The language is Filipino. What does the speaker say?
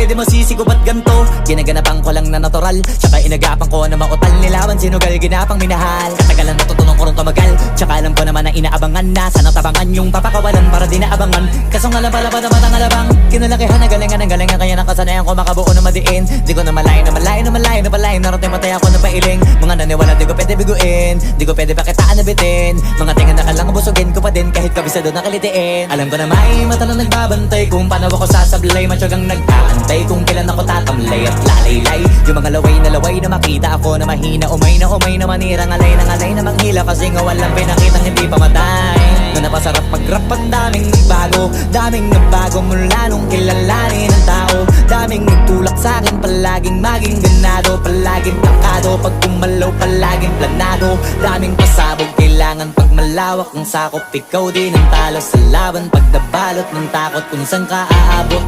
pwede masisigo ba't ganto? Ginaganapan ko lang na natural, tsaka inagapan ko na mautal. Nilawan sinugal, ginapang minahal. Katagalan natutunan ko rin tumagal, tsaka alam ko naman na inaabangan na sana tabangan yung papakawalan para di naabangan. Kaso nga lang pala ba naman ang alabang kinalakihan na galingan kaya nakasanayan ko makabuo na madiin. Di ko na malayo na malayo na malayo na malayo. Narating matay ako na pailing. Mga naniwala di ko pwede biguin, di ko pwede pakitaan na bitin. Mga tinga na kalang busugin ko pa din kahit kabisado na kalitiin. Alam ko na may mata na nagbabantay kung paano ako sasablay. Matyagang nag-aantay kung kailan ako tatamlay at lalaylay. Yung mga laway na makita ako na mahina. Umay na manirang alay na manghila. Kasi nga walang pinakitang hindi pamatay. Na napasarap mag-rap ang daming nagbago mula nung kilalanin ang tao. Daming nagtulak sa'kin, palaging maging ganado. Palaging takado, pag kumalaw palaging planado. Daming pasabog, kailangan pag malawak ang sakop. Ikaw din ang talo sa laban, pag nabalot ng takot kung saan ka aabot.